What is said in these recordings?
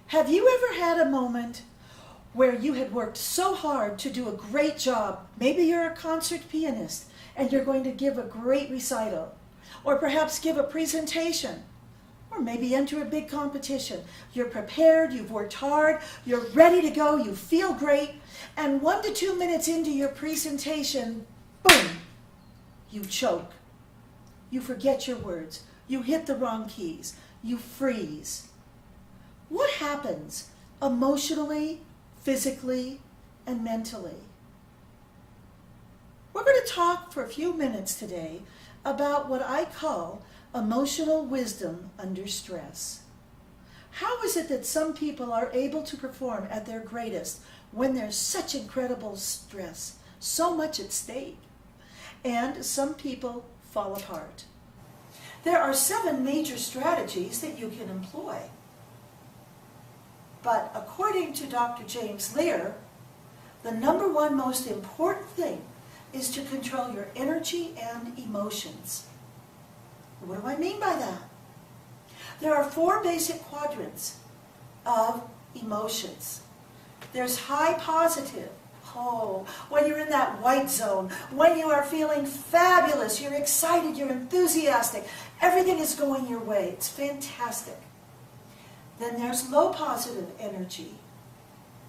Have you ever had a moment where you had worked so hard to do a great job? Maybe you're a concert pianist and you're going to give a great recital, or perhaps give a presentation, or maybe enter a big competition. You're prepared, you've worked hard, you're ready to go, you feel great, and 1 to 2 minutes into your presentation, boom, you choke. You forget your words, you hit the wrong keys, you freeze. What happens emotionally, physically, and mentally? We're going to talk for a few minutes today about what I call emotional wisdom under stress. How is it that some people are able to perform at their greatest when there's such incredible stress, so much at stake, and some people fall apart? There are 7 major strategies that you can employ. But according to Dr. James Lear, the number one most important thing is to control your energy and emotions. What do I mean by that? There are 4 basic quadrants of emotions. There's high positive. Oh, when you're in that white zone, when you are feeling fabulous, you're excited, you're enthusiastic, everything is going your way. It's fantastic. Then there's low positive energy,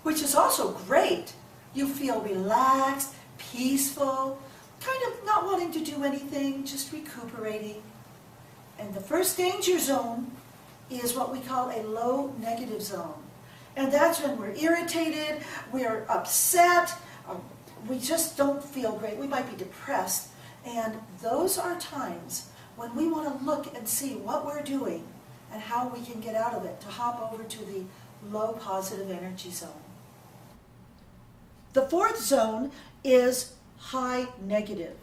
which is also great. You feel relaxed, peaceful, kind of not wanting to do anything, just recuperating. And the first danger zone is what we call a low negative zone. And that's when we're irritated, we're upset, we just don't feel great, we might be depressed. And those are times when we want to look and see what we're doing and how we can get out of it, to hop over to the low positive energy zone. The 4th zone is high negative.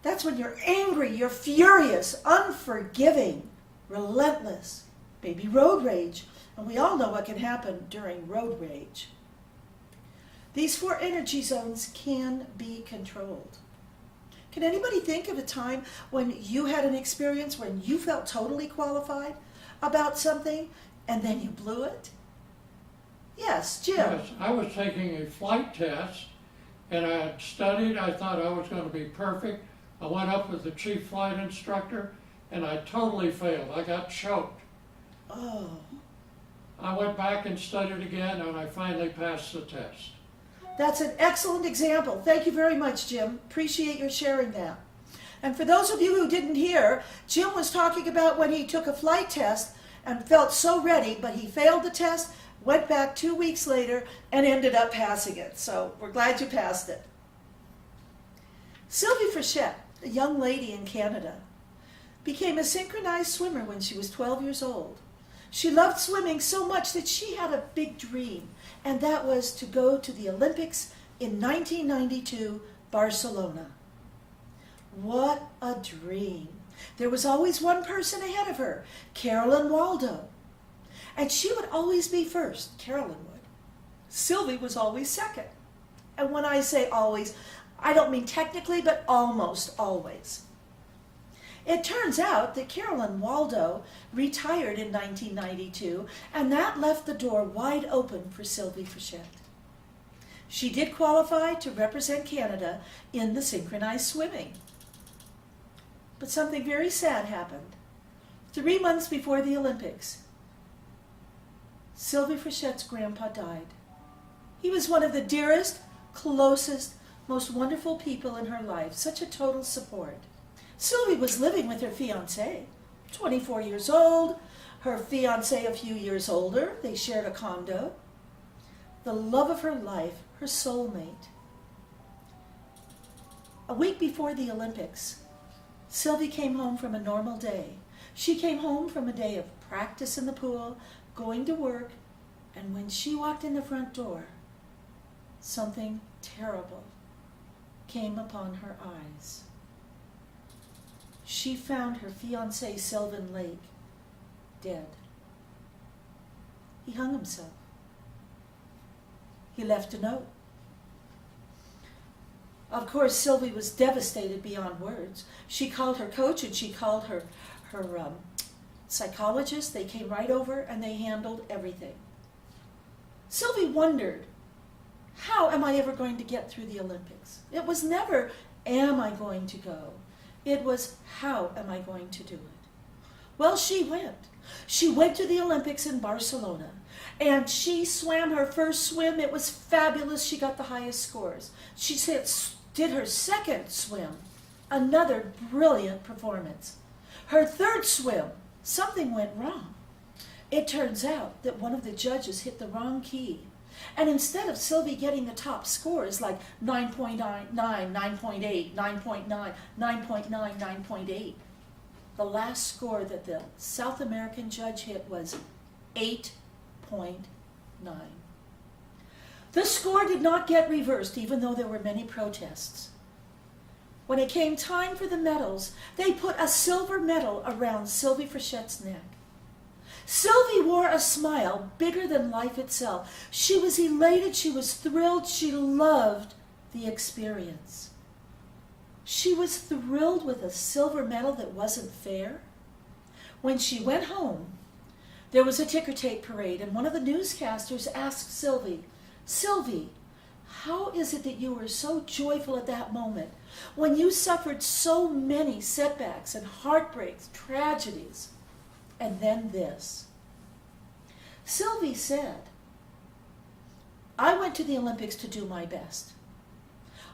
That's when you're angry, you're furious, unforgiving, relentless, maybe road rage. And we all know what can happen during road rage. These 4 energy zones can be controlled. Can anybody think of a time when you had an experience when you felt totally qualified about something and then you blew it? Yes, Jim. Yes, I was taking a flight test and I had studied. I thought I was going to be perfect. I went up with the chief flight instructor and I totally failed. I got choked. Oh. I went back and studied again and I finally passed the test. That's an excellent example. Thank you very much, Jim. Appreciate your sharing that. And for those of you who didn't hear, Jim was talking about when he took a flight test and felt so ready, but he failed the test, went back 2 weeks later, and ended up passing it. So we're glad you passed it. Sylvie Frechette, a young lady in Canada, became a synchronized swimmer when she was 12 years old. She loved swimming so much that she had a big dream, and that was to go to the Olympics in 1992, Barcelona. What a dream. There was always one person ahead of her, Carolyn Waldo. And she would always be first, Carolyn would. Sylvie was always second. And when I say always, I don't mean technically, but almost always. It turns out that Carolyn Waldo retired in 1992, and that left the door wide open for Sylvie Frechette. She did qualify to represent Canada in the synchronized swimming. But something very sad happened. 3 months before the Olympics, Sylvie Frechette's grandpa died. He was one of the dearest, closest, most wonderful people in her life, such a total support. Sylvie was living with her fiancé, 24 years old, her fiancé a few years older. They shared a condo. The love of her life, her soulmate. A week before the Olympics, Sylvie came home from a normal day. She came home from a day of practice in the pool, going to work, and when she walked in the front door, something terrible came upon her eyes. She found her fiancé, Sylvan Lake, dead. He hung himself. He left a note. Of course, Sylvie was devastated beyond words. She called her coach and she called her, psychologist. They came right over and they handled everything. Sylvie wondered, how am I ever going to get through the Olympics? It was never, am I going to go? It was, how am I going to do it? Well, she went. She went to the Olympics in Barcelona, and she swam her first swim. It was fabulous. She got the highest scores. She did her second swim, another brilliant performance. Her third swim, something went wrong. It turns out that one of the judges hit the wrong key. And instead of Sylvie getting the top scores like 9.9, 9.8, 9.9, 9.9, 9.8, the last score that the South American judge hit was 8.9. The score did not get reversed, even though there were many protests. When it came time for the medals, they put a silver medal around Sylvie Frechette's neck. Sylvie wore a smile bigger than life itself. She was elated, she was thrilled, she loved the experience. She was thrilled with a silver medal that wasn't fair. When she went home, there was a ticker tape parade, and one of the newscasters asked Sylvie, "Sylvie, how is it that you were so joyful at that moment when you suffered so many setbacks and heartbreaks, tragedies, and then this?" Sylvie said, "I went to the Olympics to do my best.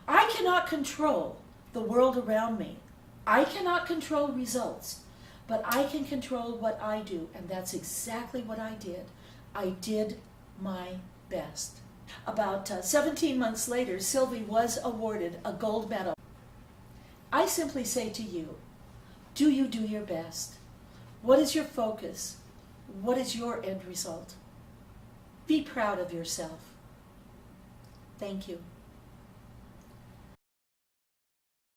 I cannot control the world around me. I cannot control results, but I can control what I do, and that's exactly what I did. I did my best." About 17 months later, Sylvie was awarded a gold medal. I simply say to you, do you do your best? What is your focus? What is your end result? Be proud of yourself. Thank you.